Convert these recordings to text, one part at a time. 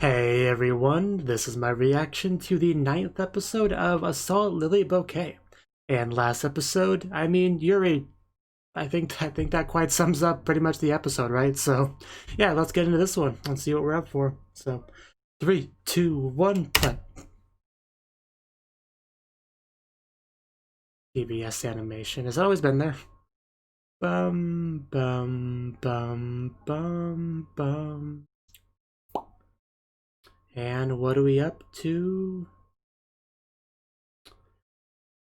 Hey everyone, this is my reaction to the 9th episode of Assault Lily Bouquet. And last episode, Yuri, I think that quite sums up pretty much the episode, right? So, yeah, let's get into this one and see what we're up for. So, 3, 2, 1, play. PBS animation has always been there. Bum, bum, bum, bum, bum. And what are we up to?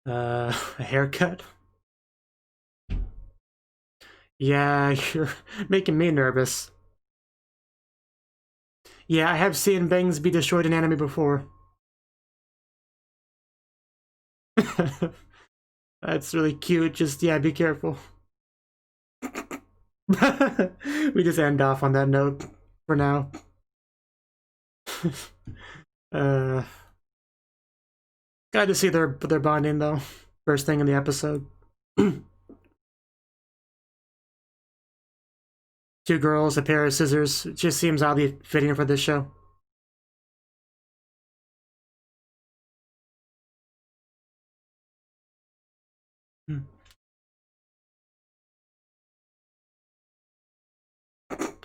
A haircut? Yeah, you're making me nervous. Yeah, I have seen bangs be destroyed in anime before. That's really cute. Just, yeah, be careful. We just end off on that note for now. uh, Glad to see their bonding though. First thing in the episode. Two girls, a pair of scissors. It just seems oddly fitting for this show.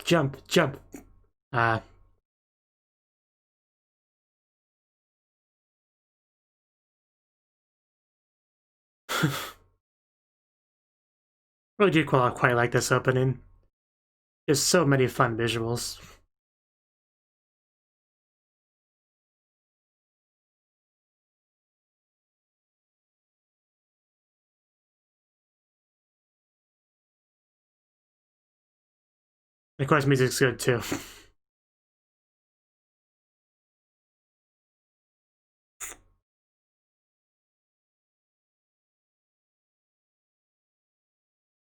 Jump, jump. Really do quite like this opening. There's so many fun visuals. Of course, music's good too.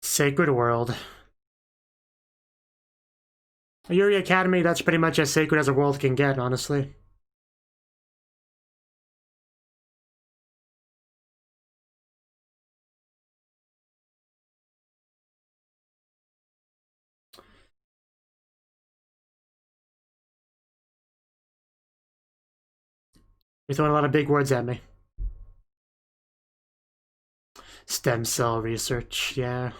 Sacred World. Yuri Academy, that's pretty much as sacred as a world can get, honestly. You're throwing a lot of big words at me. Stem cell research, yeah.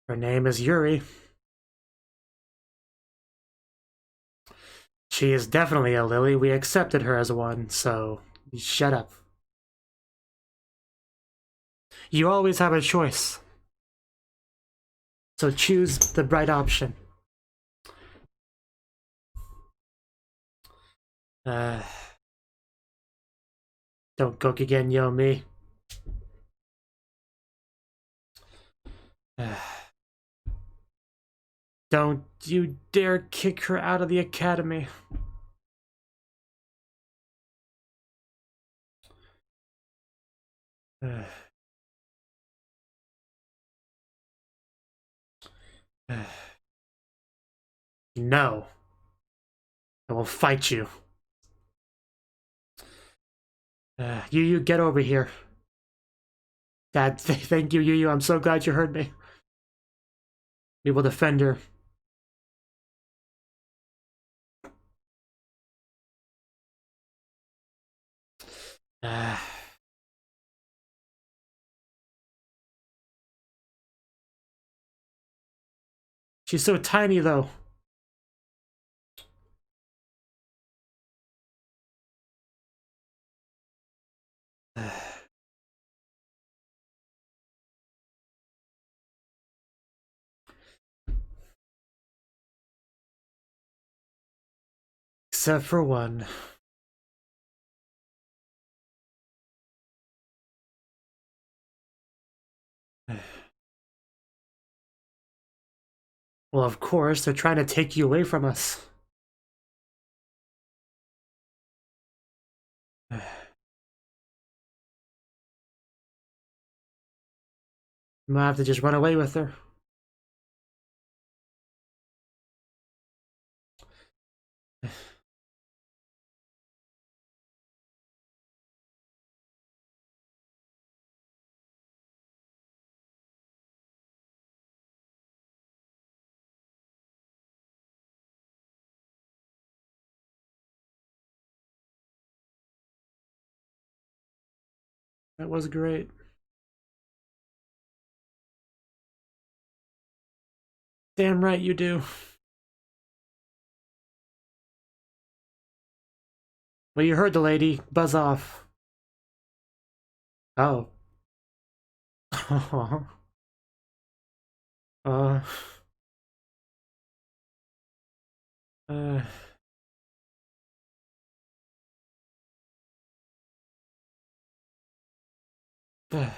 Her name is Yuri. She is definitely a Lily. We accepted her as one, so shut up. You always have a choice. So choose the right option. Don't Gokigen yo me. Don't you dare kick her out of the academy. No. I will fight you. You get over here. Dad, thank you, Yu. I'm so glad you heard me. We will defend her. She's so tiny, though. Except for one. Well, of course, they're trying to take you away from us. I'm gonna have to just run away with her. That was great. Damn right you do. Well, you heard the lady. Buzz off. Oh. uh. Uh. I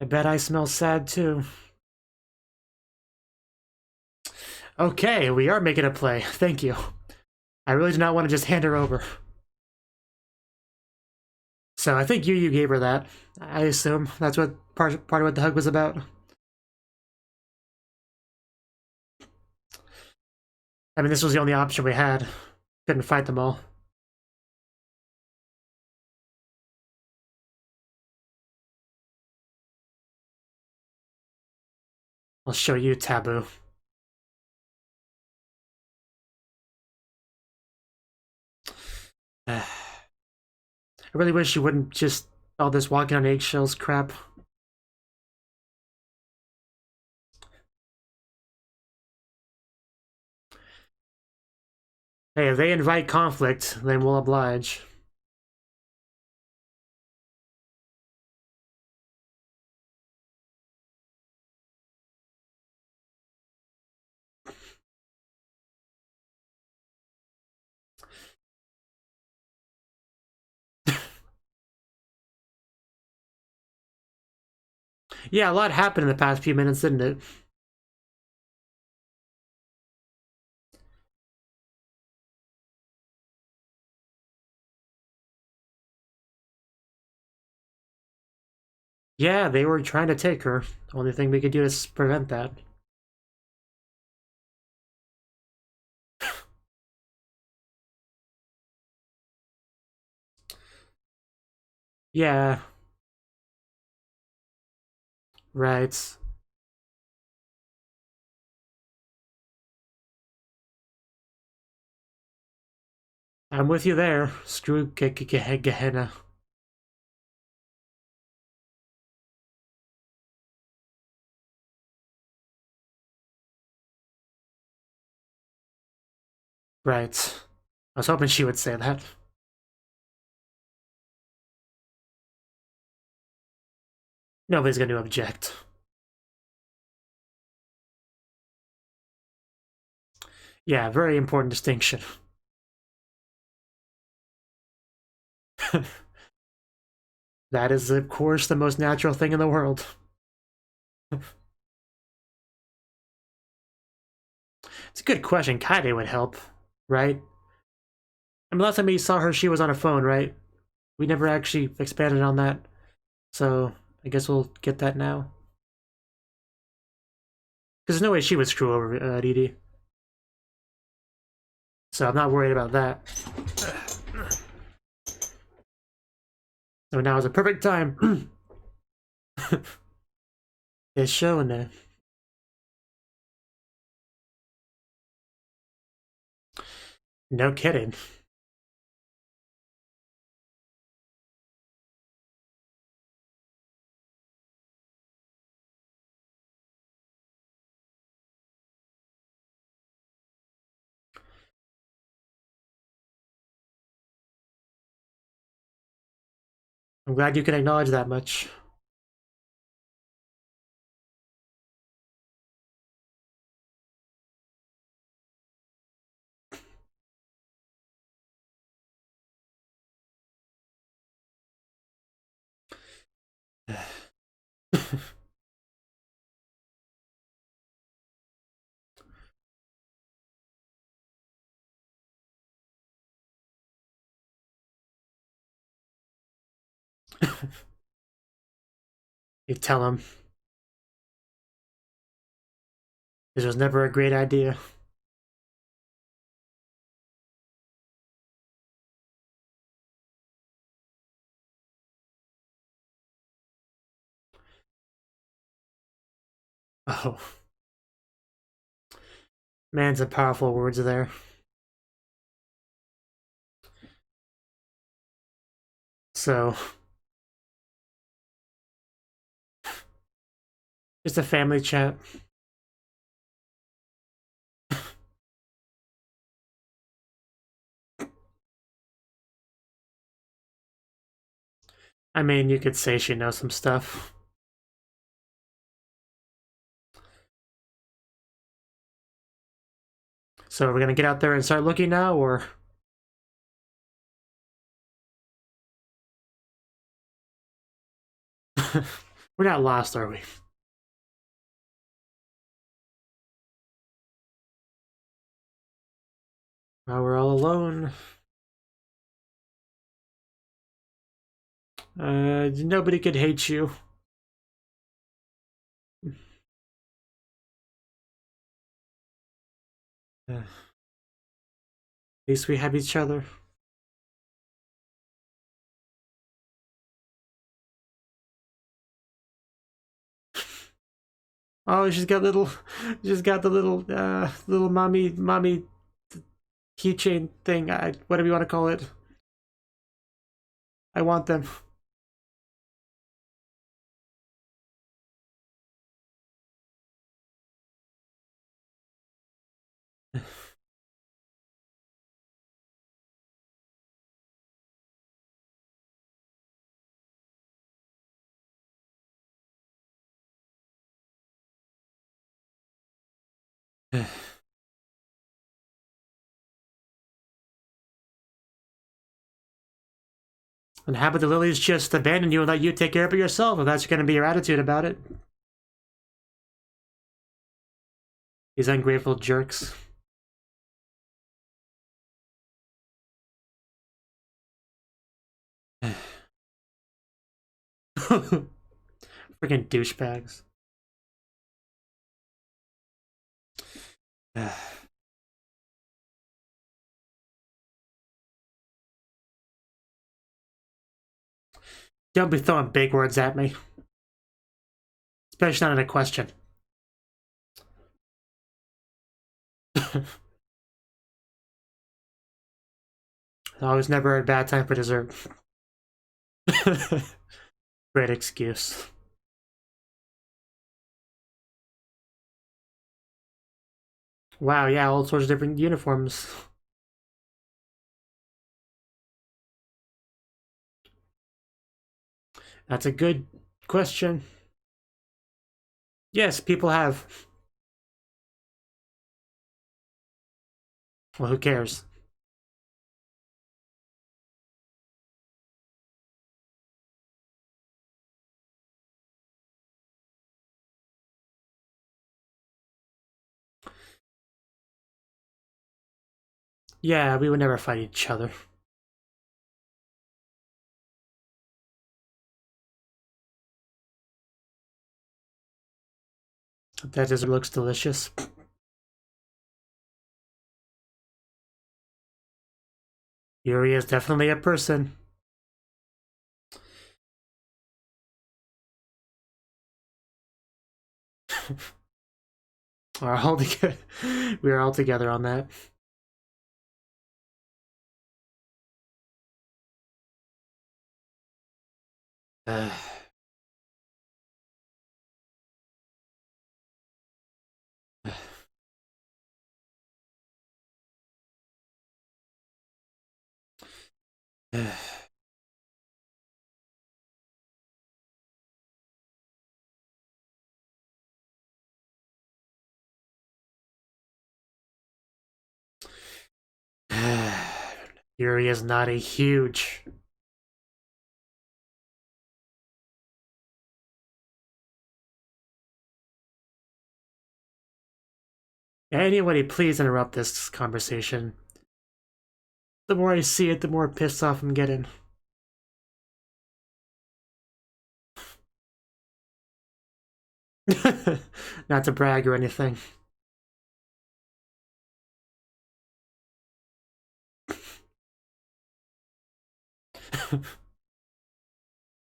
bet I smell sad too. Okay, we are making a play. Thank you. I really do not want to just hand her over. So I think you gave her that. I assume that's what part of what the hug was about. I mean, this was the only option we had. Couldn't fight them all. I'll show you taboo. I really wish you wouldn't just all this walking on eggshells crap. Hey, if they invite conflict, then we'll oblige. Yeah, a lot happened in the past few minutes, didn't it? Yeah, they were trying to take her. Only thing we could do is prevent that. Yeah. Right. I'm with you there. Screw Gehenna. Right. I was hoping she would say that. Nobody's going to object. Yeah, very important distinction. That is, of course, the most natural thing in the world. It's a good question. Kaede would help, right? I mean, last time we saw her, she was on a phone, right? We never actually expanded on that. So, I guess we'll get that now. Because there's no way she would screw over Didi. So I'm not worried about that. So now is a perfect time. It's showing there. No kidding. I'm glad you can acknowledge that much. You tell him. This was never a great idea. Oh. Man, some powerful words there. So, just a family chat. I mean, you could say she knows some stuff. So we're gonna get out there and start looking now, or? We're not lost, are we? Now we're all alone. Nobody could hate you. At least we have each other. Oh, she's got the little mommy keychain thing. Whatever you want to call it. I want them. And how about the lilies just abandon you and let you take care of it yourself, if that's going to be your attitude about it? These ungrateful jerks. Freaking douchebags. Don't be throwing big words at me. Especially not in a question. Always never a bad time for dessert. Great excuse. Wow, yeah, all sorts of different uniforms. That's a good question. Yes, people have. Well, who cares? Yeah, we would never fight each other. That dessert looks delicious. Yuri is definitely a person. We are all together on that. Yuri is not a huge. Anybody, please interrupt this conversation. The more I see it, the more pissed off I'm getting. Not to brag or anything.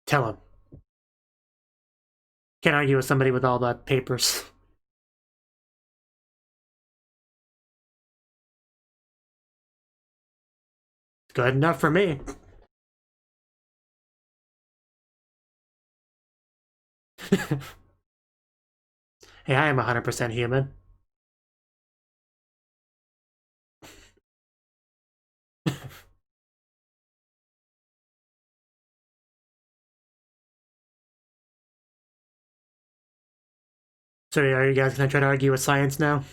Tell him. Can't argue with somebody with all the papers. Good enough for me. Hey, I am 100% human. So are you guys gonna try to argue with science now?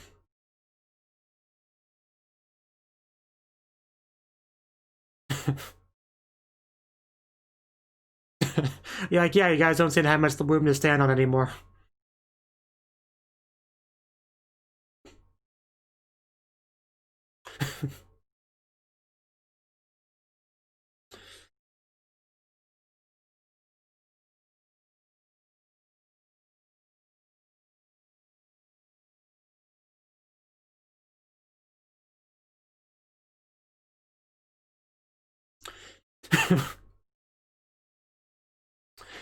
Yeah, like, yeah, you guys don't seem to have much room to stand on anymore.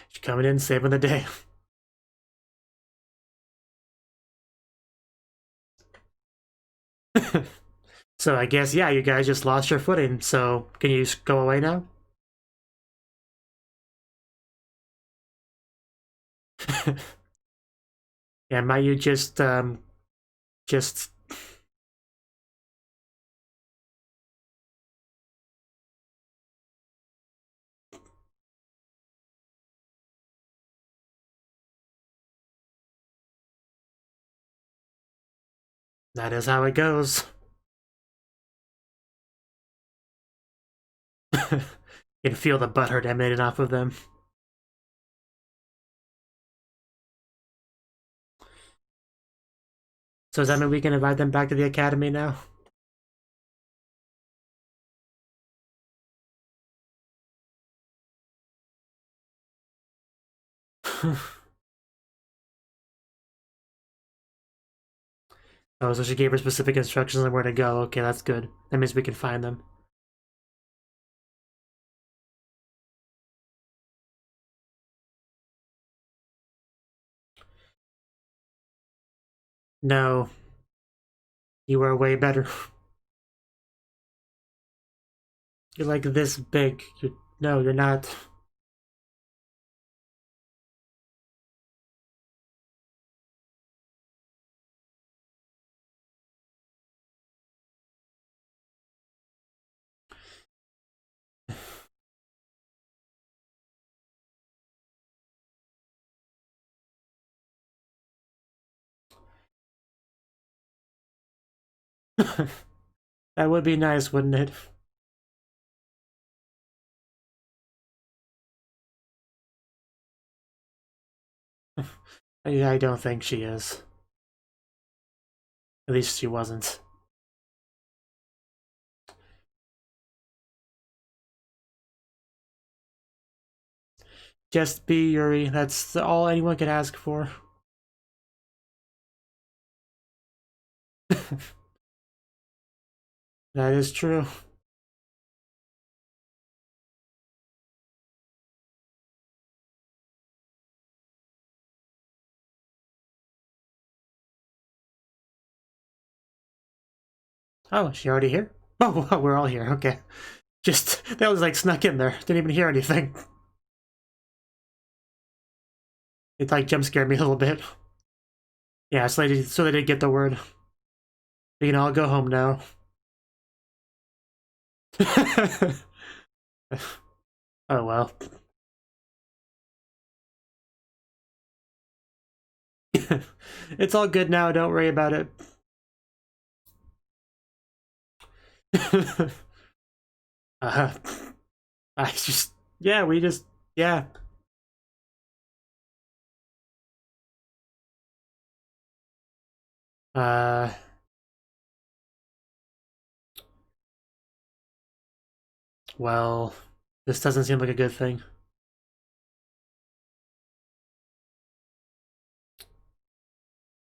She's coming in, saving the day. So I guess, yeah, you guys just lost your footing, so can you just go away now? Yeah, might you just that is how it goes. You can feel the butthurt emanating off of them. So does that mean we can invite them back to the academy now? Oh, so she gave her specific instructions on where to go. Okay, that's good. That means we can find them. No. You are way better. You're like this big. No, you're not. That would be nice, wouldn't it? I don't think she is. At least she wasn't. Just be Yuri. That's all anyone could ask for. That is true. Oh, she already here? Oh, we're all here. Okay. Just, that was like snuck in there. Didn't even hear anything. It like jump scared me a little bit. Yeah, so they did get the word. We can all go home now. Oh well. It's all good now, don't worry about it. uh, I just, yeah, we just, yeah. Uh, well, this doesn't seem like a good thing.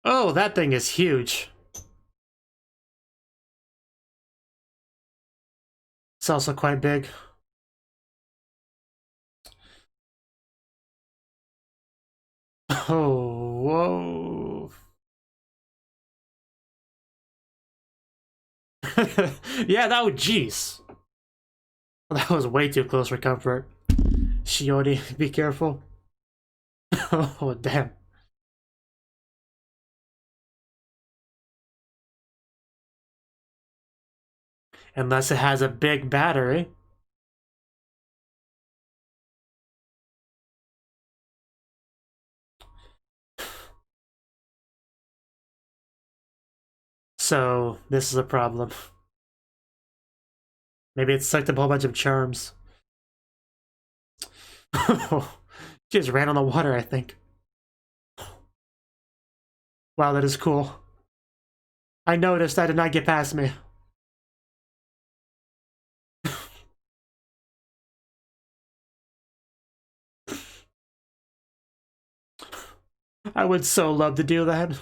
Oh, that thing is huge. It's also quite big. Oh, whoa. Yeah, that was jeez. That was way too close for comfort. Shiori, be careful. Oh, damn. Unless it has a big battery. So, this is a problem. Maybe it sucked up a whole bunch of charms. She just ran on the water, I think. Wow, that is cool. I noticed that did not get past me. I would so love to do that.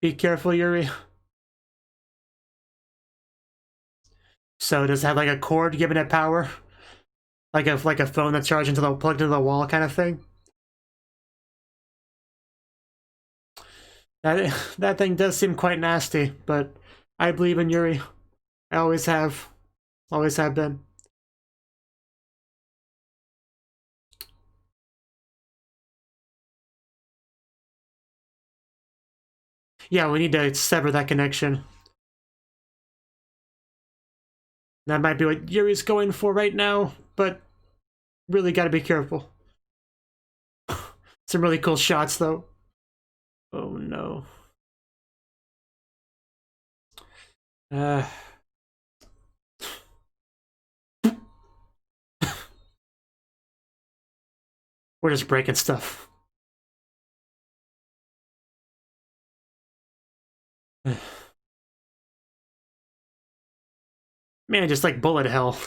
Be careful, Yuri. So does it have like a cord giving it power? Like a phone that's charged into the plugged into the wall kind of thing? That thing does seem quite nasty, but I believe in Yuri. I always have. Always have been. Yeah, we need to sever that connection. That might be what Yuri's going for right now, but really gotta be careful. Some really cool shots, though. Oh, no. Uh... We're just breaking stuff. Man, just like bullet hell.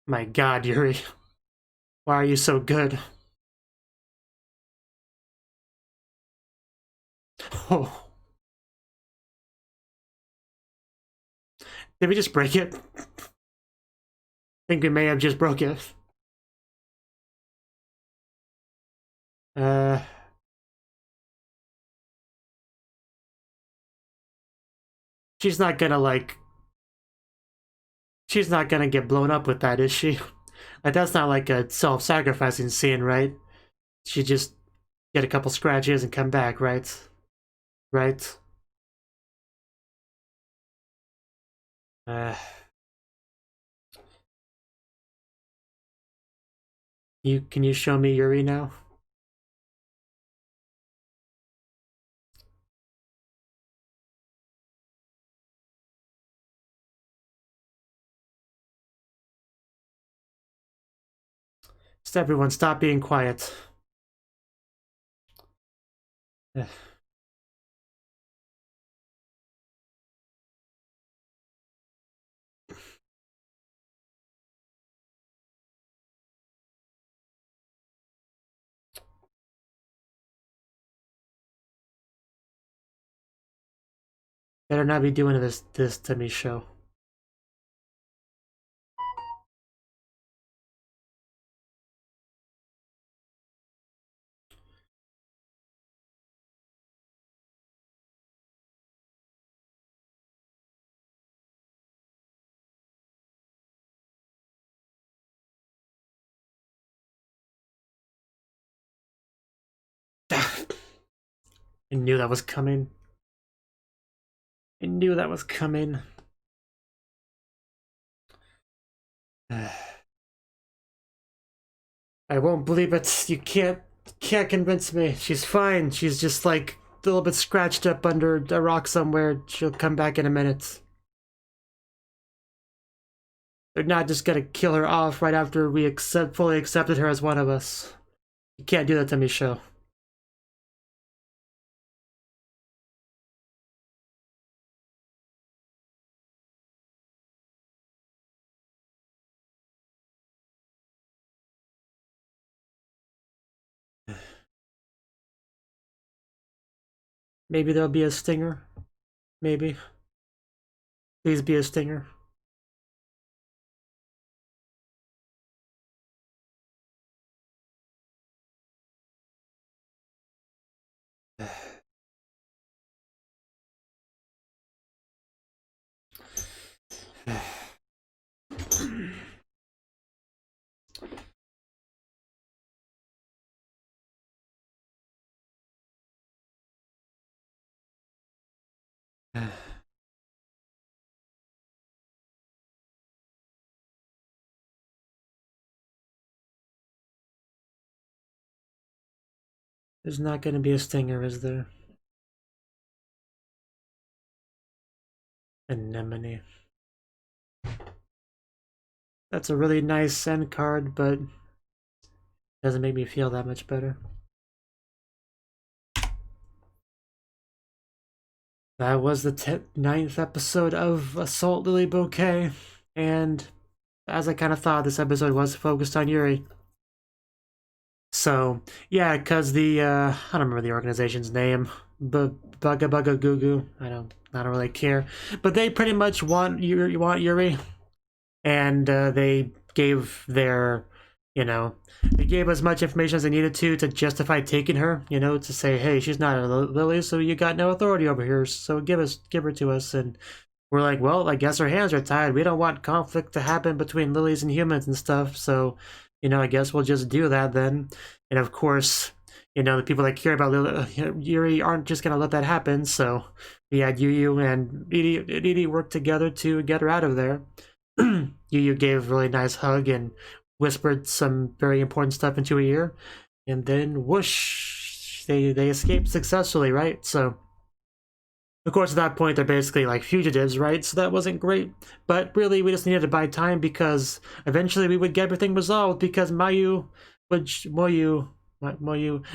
My god, Yuri. Why are you so good? Oh. Did we just break it? I think we may have just broke it. She's not gonna, like... She's not gonna get blown up with that, is she? Like, that's not like a self-sacrificing scene, right? She just get a couple scratches and come back, right? Right? Uh... Can you show me Yuri now? Just everyone, stop being quiet. Better not be doing this to me, show. I knew that was coming. I knew that was coming. I won't believe it. You can't convince me. She's fine. She's just like a little bit scratched up under a rock somewhere. She'll come back in a minute. They're not just gonna kill her off right after we fully accepted her as one of us. You can't do that to me, show. Maybe there'll be a stinger. Maybe. Please be a stinger. There's not going to be a stinger, is there? Anemone. That's a really nice end card, but doesn't make me feel that much better. That was the 9th episode of Assault Lily Bouquet, and as I kind of thought, this episode was focused on Yuri. So, yeah, because the, I don't remember the organization's name, Bugga Bugga Goo Goo, I don't really care, but they pretty much want Yuri, and they gave their, they gave as much information as they needed to justify taking her, to say, hey, she's not a Lily, so you got no authority over here, so give her to us. And we're like, well, I guess our hands are tied. We don't want conflict to happen between lilies and humans and stuff, so, I guess we'll just do that then. And of course, the people that care about Yuri aren't just gonna let that happen, so we had Yu and Didi work together to get her out of there. Yu gave a really nice hug and whispered some very important stuff into her ear, and then whoosh, they escaped successfully, right? So, of course, at that point, they're basically like fugitives, right? So that wasn't great, but really, we just needed to buy time because eventually we would get everything resolved because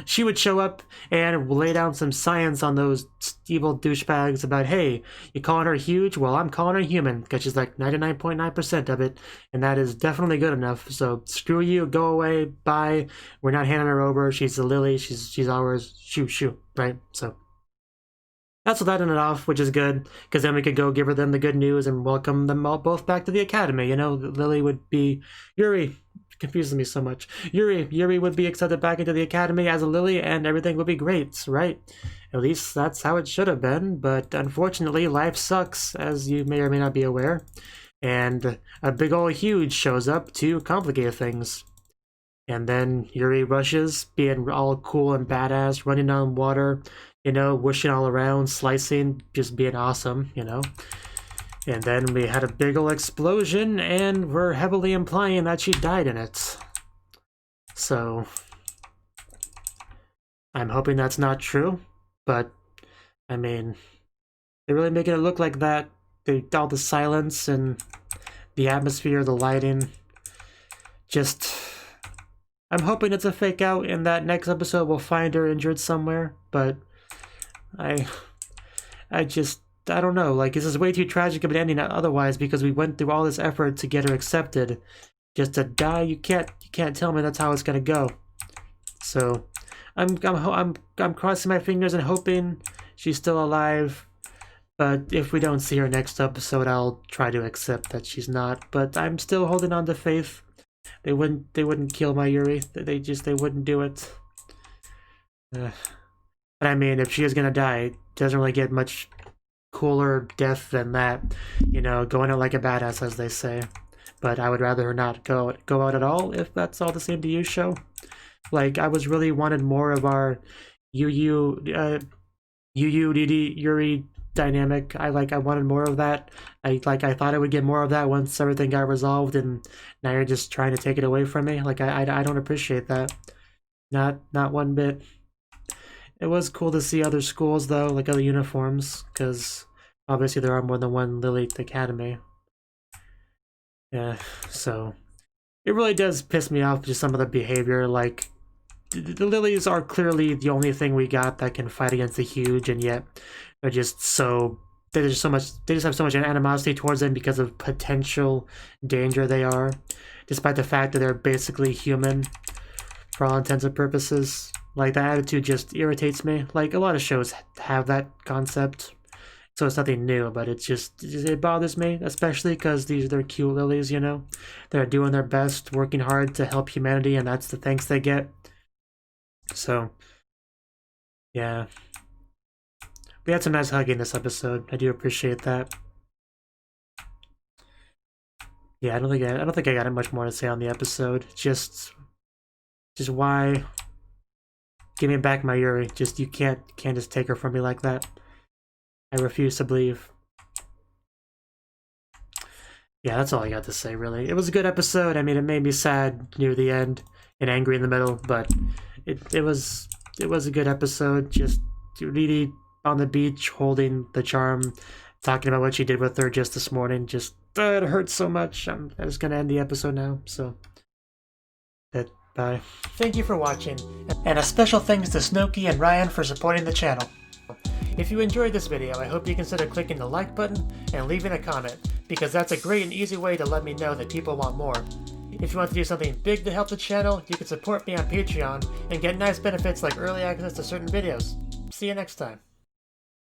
she would show up and lay down some science on those evil douchebags about, hey, you calling her huge? Well, I'm calling her human, because she's like 99.9% of it, and that is definitely good enough. So screw you, go away, bye. We're not handing her over. She's a lily. She's ours. Shoo, right? So that's what that ended off, which is good, because then we could go give her the good news and welcome them all both back to the academy. Lily would be Yuri. Confuses me so much. Yuri would be accepted back into the academy as a lily, and everything would be great, right? At least that's how it should have been, but unfortunately, life sucks, as you may or may not be aware, and a big ol' huge shows up to complicate things. And then Yuri rushes, being all cool and badass, running on water, whooshing all around, slicing, just being awesome, And then we had a big ol' explosion, and we're heavily implying that she died in it. So, I'm hoping that's not true, but, I mean, they're really making it look like that. All the silence and the atmosphere, the lighting, just... I'm hoping it's a fake out, and that next episode we'll find her injured somewhere, but I don't know, like, this is way too tragic of an ending otherwise, because we went through all this effort to get her accepted. Just to die, you can't tell me that's how it's gonna go. So, I'm crossing my fingers and hoping she's still alive. But if we don't see her next episode, I'll try to accept that she's not. But I'm still holding on to faith. They wouldn't kill my Yuri. They wouldn't do it. But I mean, if she is gonna die, it doesn't really get much cooler death than that, going out like a badass, as they say. But I would rather her not go out at all, if that's all the same to you, show. Like, I was really wanted more of our Yu Yuri dynamic. I wanted more of that. I thought I would get more of that once everything got resolved, and now you're just trying to take it away from me. Like, I don't appreciate that. Not one bit. It was cool to see other schools, though, like other uniforms, because obviously there are more than one Lily Academy. Yeah, so it really does piss me off, just some of the behavior. Like, the Lilies are clearly the only thing we got that can fight against the huge, and yet they're just so... they just have so much animosity towards them because of potential danger they are, despite the fact that they're basically human for all intents and purposes. Like, that attitude just irritates me. Like, a lot of shows have that concept, so it's nothing new, but it bothers me, especially because they're cute lilies, you know? They're doing their best, working hard to help humanity, and that's the thanks they get. So, yeah. We had some nice hugging this episode. I do appreciate that. Yeah, I don't think I got much more to say on the episode. Just why? Give me back my Yuri. You can't just take her from me like that. I refuse to believe. Yeah, that's all I got to say, really. It was a good episode. I mean, it made me sad near the end and angry in the middle, but it was a good episode. Just really on the beach, holding the charm, talking about what she did with her just this morning. Just it hurts so much. I'm just gonna end the episode now. So, bye. Thank you for watching, and a special thanks to Cnouki and Ryan for supporting the channel. If you enjoyed this video, I hope you consider clicking the like button and leaving a comment, because that's a great and easy way to let me know that people want more. If you want to do something big to help the channel, you can support me on Patreon and get nice benefits like early access to certain videos. See you next time.